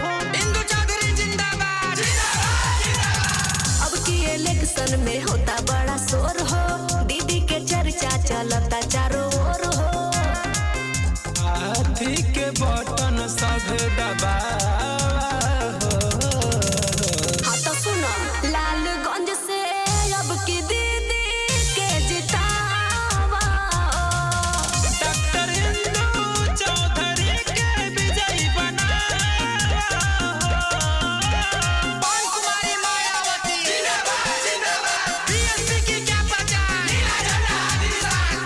इंदु चौधरी जिंदाबाद। अब की इलेक्शन में होता बड़ा शोर हो, दीदी के चर्चा चलता चारों ओर हो। हाथी के बटन सब दबा। हाँ तो सुनो, लालगंज से अब की दीदी के जितावा। डॉक्टर इंदु चौधरी के विजयी बनावा। पवन कुमारी मायावती जिंदाबाद जिंदाबाद। बीएसपी की क्या पहचान, नीला झंडा हाथी निशान।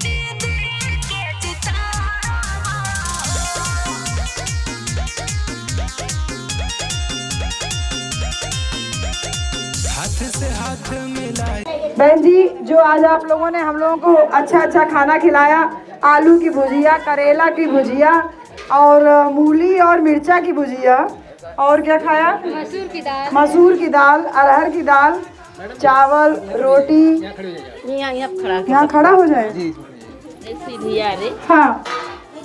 दीदी के जितावा। हाथ से हाथ मिलाए। बहन जी, जो आज आप लोगों ने हम लोगों को अच्छा अच्छा खाना खिलाया, आलू की भुजिया, करेला की भुजिया और मूली और मिर्चा की भुजिया, और क्या खाया? मसूर की दाल, अरहर की दाल, चावल, रोटी। यहाँ खड़ा हो जाए। हाँ,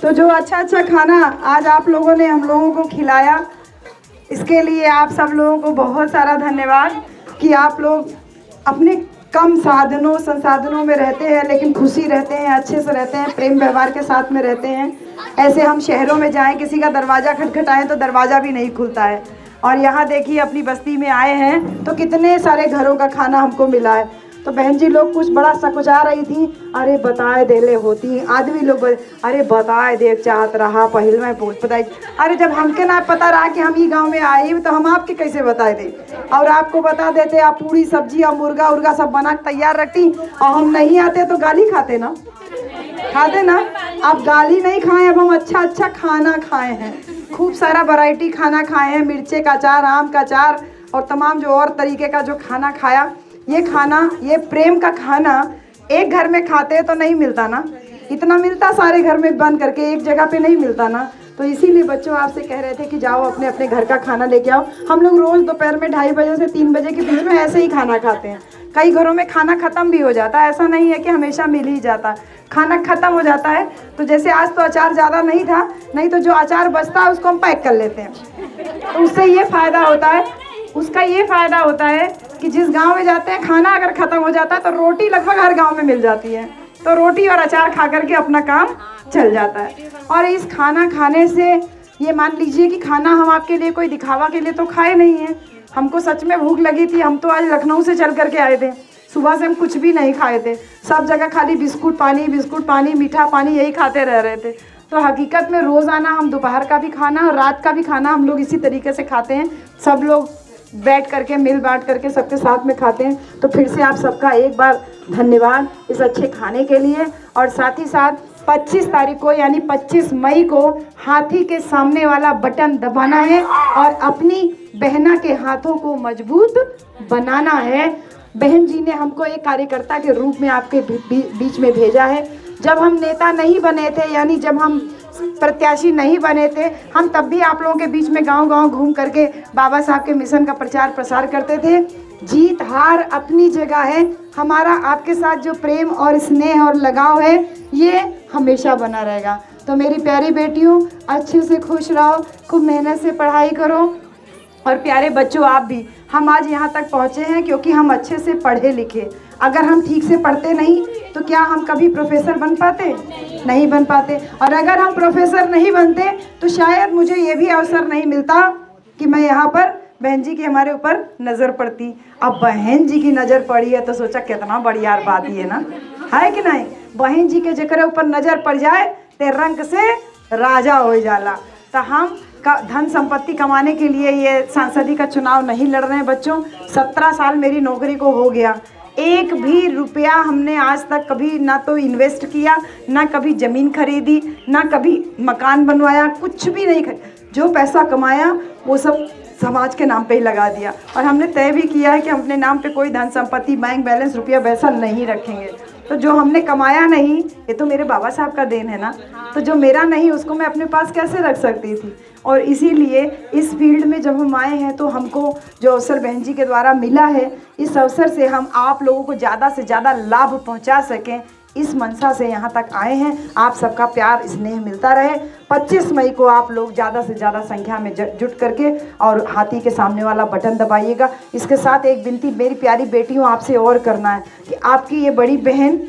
तो जो अच्छा अच्छा खाना आज आप लोगों ने हम लोगों को खिलाया, इसके लिए आप सब लोगों को बहुत सारा धन्यवाद कि आप लोग अपने कम साधनों संसाधनों में रहते हैं लेकिन खुशी रहते हैं, अच्छे से रहते हैं, प्रेम व्यवहार के साथ में रहते हैं। ऐसे हम शहरों में जाएं, किसी का दरवाज़ा खटखटाएं तो दरवाज़ा भी नहीं खुलता है, और यहाँ देखिए अपनी बस्ती में आए हैं तो कितने सारे घरों का खाना हमको मिला है। तो बहन जी लोग कुछ बड़ा सकुचा रही थी, अरे बताए देले होती, आदमी लोग अरे बताए देख चाहत रहा पहिल में पूछ बताई। अरे जब हमके ना पता रहा कि हम ये गांव में आए तो हम आपके कैसे बताए दे, और आपको बता देते आप पूरी सब्जी और मुर्गा उर्गा सब बना के तैयार रखती, और हम नहीं आते तो गाली खाते ना, खाते ना। आप गाली नहीं खाए, अब हम अच्छा अच्छा खाना खाए हैं, खूब सारा वैरायटी खाना खाए हैं, मिर्चे का अचार, आम का अचार और तमाम जो और तरीके का जो खाना खाया। ये खाना, ये प्रेम का खाना एक घर में खाते तो नहीं मिलता ना, इतना मिलता सारे घर में बंद करके, एक जगह पे नहीं मिलता ना। तो इसीलिए बच्चों आपसे कह रहे थे कि जाओ अपने अपने घर का खाना लेके आओ। हम लोग रोज़ दोपहर में 2:30 बजे से 3 बजे के बीच में ऐसे ही खाना खाते हैं। कई घरों में खाना ख़त्म भी हो जाता है, ऐसा नहीं है कि हमेशा मिल ही जाता, खाना ख़त्म हो जाता है। तो जैसे आज तो अचार ज़्यादा नहीं था, नहीं तो जो अचार बचता है उसको हम पैक कर लेते हैं, तो उससे ये फ़ायदा होता है, उसका ये फ़ायदा होता है कि जिस गांव में जाते हैं खाना अगर ख़त्म हो जाता है तो रोटी लगभग हर गांव में मिल जाती है, तो रोटी और अचार खा करके अपना काम चल जाता है। और इस खाना खाने से ये मान लीजिए कि खाना हम आपके लिए कोई दिखावा के लिए तो खाए नहीं हैं, हमको सच में भूख लगी थी। हम तो आज लखनऊ से चल करके आए थे, सुबह से हम कुछ भी नहीं खाए थे, सब जगह खाली बिस्कुट पानी मीठा पानी यही खाते रह रहे थे। तो हकीकत में रोज़ाना हम दोपहर का भी खाना और रात का भी खाना हम लोग इसी तरीके से खाते हैं, सब लोग बैठ करके मिल बांट करके सबके साथ में खाते हैं। तो फिर से आप सबका एक बार धन्यवाद इस अच्छे खाने के लिए। और साथ ही साथ 25 तारीख को यानी 25 मई को हाथी के सामने वाला बटन दबाना है और अपनी बहना के हाथों को मजबूत बनाना है। बहन जी ने हमको एक कार्यकर्ता के रूप में आपके बीच में भेजा है। जब हम नेता नहीं बने थे, यानी जब हम प्रत्याशी नहीं बने थे, हम तब भी आप लोगों के बीच में गांव-गांव घूम करके बाबा साहब के मिशन का प्रचार प्रसार करते थे। जीत हार अपनी जगह है, हमारा आपके साथ जो प्रेम और स्नेह और लगाव है ये हमेशा बना रहेगा। तो मेरी प्यारी बेटियों, अच्छे से खुश रहो, खूब मेहनत से पढ़ाई करो, और प्यारे बच्चों आप भी, हम आज यहाँ तक पहुँचे हैं क्योंकि हम अच्छे से पढ़े लिखे। अगर हम ठीक से पढ़ते नहीं तो क्या हम कभी प्रोफेसर बन पाते? नहीं बन पाते। और अगर हम प्रोफेसर नहीं बनते तो शायद मुझे ये भी अवसर नहीं मिलता कि मैं यहाँ पर बहन जी की हमारे ऊपर नज़र पड़ती। अब बहन जी की नज़र पड़ी है तो सोचा कितना बढ़िया बात ही है ना, है कि नहीं? बहन जी के जकरे ऊपर नज़र पड़ जाए ते रंग से राजा हो जाला। तो हम धन संपत्ति कमाने के लिए ये सांसदी का चुनाव नहीं लड़ रहे हैं बच्चों। 17 साल मेरी नौकरी को हो गया, एक भी रुपया हमने आज तक कभी ना तो इन्वेस्ट किया, ना कभी ज़मीन खरीदी, ना कभी मकान बनवाया, कुछ भी नहीं। जो पैसा कमाया वो सब समाज के नाम पे ही लगा दिया। और हमने तय भी किया है कि हम अपने नाम पे कोई धन संपत्ति, बैंक बैलेंस, रुपया पैसा नहीं रखेंगे। तो जो हमने कमाया नहीं, ये तो मेरे बाबा साहब का देन है ना, तो जो मेरा नहीं उसको मैं अपने पास कैसे रख सकती थी। और इसीलिए इस फील्ड में जब हम आए हैं तो हमको जो अवसर बहन जी के द्वारा मिला है, इस अवसर से हम आप लोगों को ज़्यादा से ज़्यादा लाभ पहुंचा सकें, इस मंशा से यहाँ तक आए हैं। आप सबका प्यार स्नेह मिलता रहे। 25 मई को आप लोग ज़्यादा से ज़्यादा संख्या में जुट करके और हाथी के सामने वाला बटन दबाइएगा। इसके साथ एक विनती मेरी प्यारी बेटियों आपसे और करना है कि आपकी ये बड़ी बहन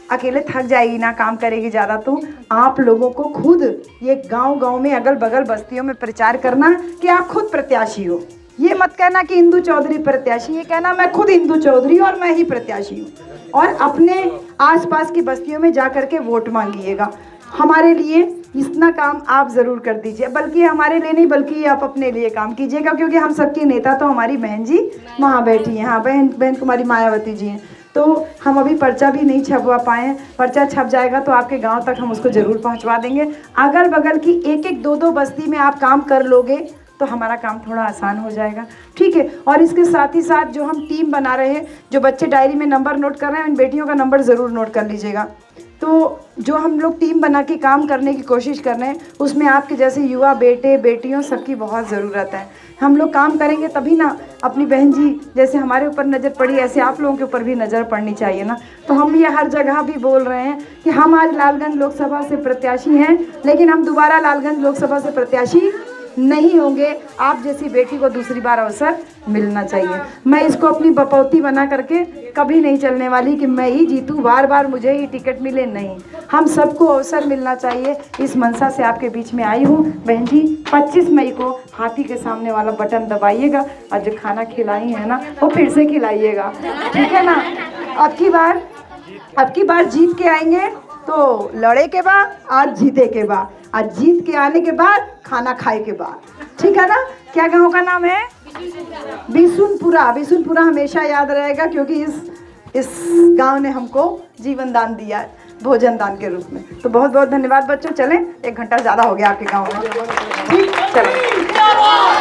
अकेले थक जाएगी ना, काम करेगी ज़्यादा, तो आप लोगों को खुद ये गांव-गांव में अगल बगल बस्तियों में प्रचार करना कि आप खुद प्रत्याशी हो। ये मत कहना कि इंदू चौधरी प्रत्याशी, ये कहना मैं खुद इंदू चौधरी और मैं ही प्रत्याशी हूँ। और अपने आसपास की बस्तियों में जा कर के वोट मांगिएगा। हमारे लिए इतना काम आप ज़रूर कर दीजिए, बल्कि हमारे लिए नहीं बल्कि आप अपने लिए काम कीजिएगा, क्योंकि हम सबकी नेता तो हमारी बहन जी वहाँ बैठी हैं। हाँ, बहन कुमारी मायावती जी हैं। तो हम अभी पर्चा भी नहीं छपवा पाए हैं। पर्चा छप जाएगा तो आपके गांव तक हम उसको ज़रूर पहुंचवा देंगे। अगल बगल की एक एक दो दो बस्ती में आप काम कर लोगे तो हमारा काम थोड़ा आसान हो जाएगा, ठीक है। और इसके साथ ही साथ जो हम टीम बना रहे हैं, जो बच्चे डायरी में नंबर नोट कर रहे हैं, इन बेटियों का नंबर ज़रूर नोट कर लीजिएगा। तो जो हम लोग टीम बना के काम करने की कोशिश कर रहे हैं, उसमें आपके जैसे युवा बेटे बेटियों सबकी बहुत ज़रूरत है। हम लोग काम करेंगे तभी ना अपनी बहन जी जैसे हमारे ऊपर नज़र पड़ी, ऐसे आप लोगों के ऊपर भी नज़र पड़नी चाहिए ना। तो हम ये हर जगह भी बोल रहे हैं कि हम आज लालगंज लोकसभा से प्रत्याशी हैं, लेकिन हम दोबारा लालगंज लोकसभा से प्रत्याशी नहीं होंगे। आप जैसी बेटी को दूसरी बार अवसर मिलना चाहिए। मैं इसको अपनी बपौती बना करके कभी नहीं चलने वाली कि मैं ही जीतूँ, बार बार मुझे ही टिकट मिले, नहीं। हम सबको अवसर मिलना चाहिए। इस मंशा से आपके बीच में आई हूँ। बहन जी 25 मई को हाथी के सामने वाला बटन दबाइएगा और जो खाना खिलाई है ना वो फिर से खिलाइएगा, ठीक है ना। अब की बार जीत के आएंगे तो लड़े के बाद, आज जीते के बाद, आज जीत के आने के बाद खाना खाए के बाद, ठीक है ना। क्या गांव का नाम है? बिशुनपुरा। बिशुनपुरा हमेशा याद रहेगा, क्योंकि इस गांव ने हमको जीवन दान दिया, भोजन दान के रूप में। तो बहुत बहुत धन्यवाद बच्चों। चलें, 1 घंटा ज़्यादा हो गया आपके गांव में, ठीक, चलो।